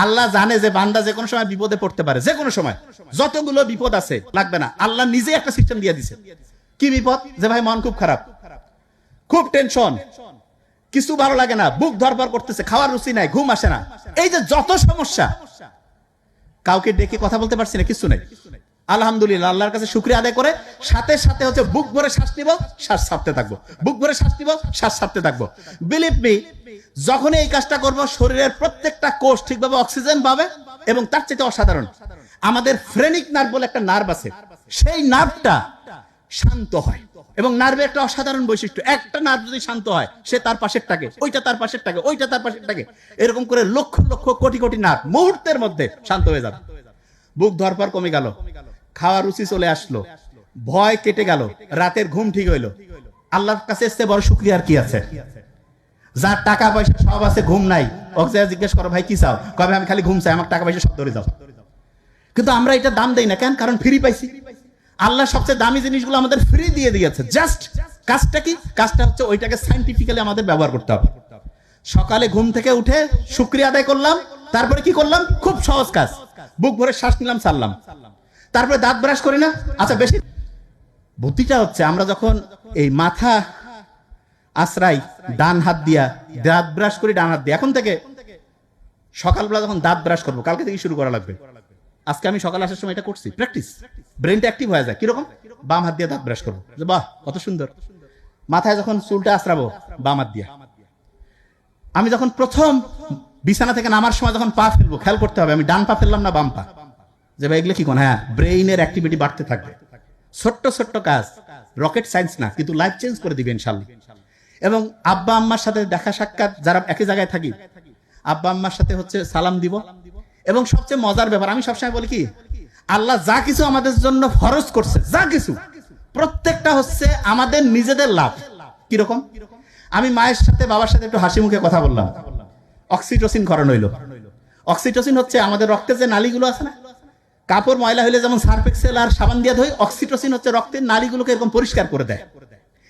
আল্লাহ জানে যে বান্দা যে কোনো সময় বিপদে পড়তে পারে, যে কোনো সময় যতগুলো বিপদ আছে লাগবে না, আল্লাহ নিজে একটা সিস্টেম দিয়ে দিছে। কি বিপদ? যে ভাই মন খুব খারাপ, খুব টেনশন, কিছু ভালো লাগে না, বুক ধরপড় করতেছে, খাওয়ার রুচি নাই, ঘুম আসে না, এই যে যত সমস্যা, কাউকে ডেকে কথা বলতে পারছি না, কিছু নাই, আলহামদুলিল্লাহ আল্লাহর কাছে শুকরিয়া আদায় করে সাথে সাথে হচ্ছে বুক ভরে শ্বাস নিব, শ্বাস ছাড়তে থাকবো, বুক ভরে শ্বাস নিব, শ্বাস ছাড়তে থাকবো। বিলিভ মি, যখন এই কাজটা করব শরীরের প্রত্যেকটা কোষ ঠিকভাবে অক্সিজেন পাবে। এবং তার চেয়ে অসাধারণ, আমাদের ফ্রেনিক নার্ভ বলে একটা নার্ভ আছে, সেই নার্ভটা শান্ত হয়। এবং নার্ভের একটা অসাধারণ বৈশিষ্ট্য, একটা নার্ভ যদি শান্ত হয় সে তার পাশেরটাকে, ওইটা তার পাশেরটাকে, ওইটা তার পাশেরটাকে, এরকম করে লক্ষ লক্ষ কোটি কোটি নার্ভ মুহূর্তের মধ্যে শান্ত হয়ে যাবে। বুক ধরপড় কমে গেল, খাওয়ার রুচি চলে আসলো, ভয় কেটে গেল, রাতের ঘুম ঠিক হইলো। আল্লাহর কাছে এসে বড় শুকরিয়া আর কি আছে? যার টাকা পয়সা সব আছে, ঘুম নাই, ওকে জিজ্ঞেস করো ভাই কি চাও, কবে আমি খালি ঘুম চাই, আমার টাকা পয়সা সব ধরে যাও। কিন্তু আমরা এটা দাম দেই না কেন? কারণ ফ্রি পাইছি। আল্লাহ সবচেয়ে দামি জিনিসগুলো আমাদের ফ্রি দিয়ে দিয়েছে। জাস্ট কাজটা কি? কাজটা হচ্ছে ওইটাকে সায়েন্টিফিক্যালি আমাদের ব্যবহার করতে হবে। সকালে ঘুম থেকে উঠে শুকরিয়া আদায় করলাম, তারপরে কি করলাম? খুব সহজ কাজ, বুক ভরে শ্বাস নিলাম, ছাড়লাম, তারপরে দাঁত ব্রাশ করি না। আচ্ছা, বেশি বুদ্ধিটা হচ্ছে আমরা যখন এই মাথা আশ্রাই ডান হাত দিয়া, দাঁত ব্রাশ করি ডান হাত দিয়ে। এখন থেকে সকালবেলা যখন দাঁত ব্রাশ করবো, কালকে থেকে শুরু করা লাগবে। আজকে আমি সকালে আসার সময় এটা করছি, প্র্যাকটিস, ব্রেনটা অ্যাক্টিভ হয়ে যায়। কিরকম? বাম হাত দিয়ে দাঁত ব্রাশ করবো, বাহ কত সুন্দর। মাথায় যখন চুলটা আশ্রাবো, বাম হাত দিয়ে। আমি যখন প্রথম বিছানা থেকে নামার সময় যখন পা ফেলবো, খেয়াল করতে হবে আমি ডান পা ফেললাম না বাম পা। যে ভাই এগুলো কি কোন? হ্যাঁ, ব্রেইনের অ্যাক্টিভিটি বাড়তে থাকবে। ছোট্ট ছোট্ট কাজ, রকেট সায়েন্স না, কিন্তু লাইফ চেঞ্জ করে দিবে ইনশাআল্লাহ। এবং আব্বা আম্মার সাথে দেখা সাক্ষাৎ, যারা একই জায়গায় থাকি, আব্বা আম্মার সাথে হচ্ছে সালাম দিব। এবং সবচেয়ে মজার ব্যাপার, আমি সবসময় বলি কি, আল্লাহ যা কিছু আমাদের জন্য ফরজ করছে, যা কিছু, প্রত্যেকটা হচ্ছে আমাদের নিজেদের লাভ। কিরকম? আমি মায়ের সাথে বাবার সাথে একটু হাসি মুখে কথা বললাম, অক্সিটোসিন ক্ষরণ হইল। অক্সিটোসিন হচ্ছে আমাদের রক্তের যে নালীগুলো আছে না, কাপড় ময়লা হইলে যেমন সার্ফ এক্সেল আর সাবান দিয়ে ধোয়, অক্সিটোসিন হচ্ছে রক্তের নালীগুলোকে এরকম পরিষ্কার করে দেয়।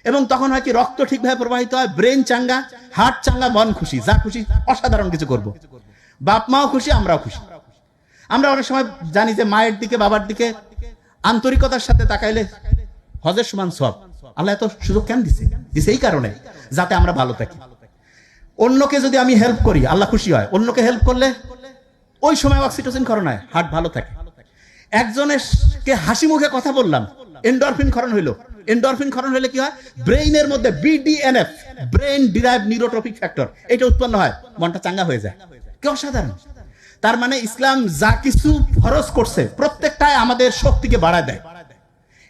এবং তখন হয় কি, রক্ত ঠিকভাবে প্রবাহিত হয়, ব্রেন চাঙ্গা, হার্ট চাঙ্গা, মন খুশি, যা খুশি অসাধারণ কিছু করব। বাপ মাও খুশি, আমরাও খুশি। আমরা অনেক সময় জানি যে মায়ের দিকে বাবার দিকে আন্তরিকতার সাথে তাকাইলে হজের সমান সওয়াব। আল্লাহ এত সুযোগ কেন দিছে? দিছে এই কারণে যাতে আমরা ভালো থাকি। অন্যকে যদি আমি হেল্প করি, আল্লাহ খুশি হয়। অন্যকে হেল্প করলে ওই সময় অক্সিটোসিন ক্ষরণ হয়, হার্ট ভালো থাকে। একজনকে হাসি মুখে কথা বললাম, এন্ডরফিন ক্ষরণ হইলো। এন্ডরফিন ক্ষরণ হলে কি হয়? ব্রেইনের মধ্যে BDNF, brain derive neurotrophic factor, এটা উৎপন্ন হয়, মনটা চাঙ্গা হয়ে যায়। কি অসাধারণ! তার মানে ইসলাম যা কিছু ফরজ করছে প্রত্যেকটাই আমাদের শক্তিকে বাড়ায় দেয়,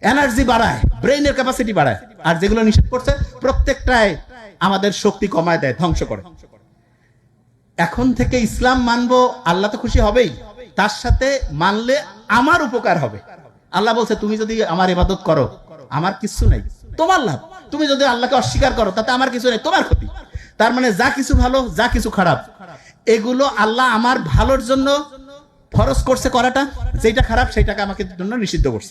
এনার্জি বাড়ায়, ব্রেইনের ক্যাপাসিটি বাড়ায়। আর যেগুলো নিষেধ করছে প্রত্যেকটাই আমাদের শক্তি কমায় দেয়, ধ্বংস করে। এখন থেকে ইসলাম মানবো, আল্লাহ তো খুশি হবেই, তার সাথে মানলে আমার উপকার হবে। আল্লাহ বলছে তুমি যদি আমার ইবাদত করো, আমার কিছু নাই, তোমার লাভ। তুমি যদি আল্লাহকে অস্বীকার করো, তাতে আমার কিছু নেই, তোমার ক্ষতি। তার মানে যা কিছু ভালো, যা কিছু খারাপ, এগুলো আল্লাহ আমার ভালোর জন্য ফরজ করছে করাটা, যেটা খারাপ সেটাকে আমাকে জন্য নিষিদ্ধ করছে।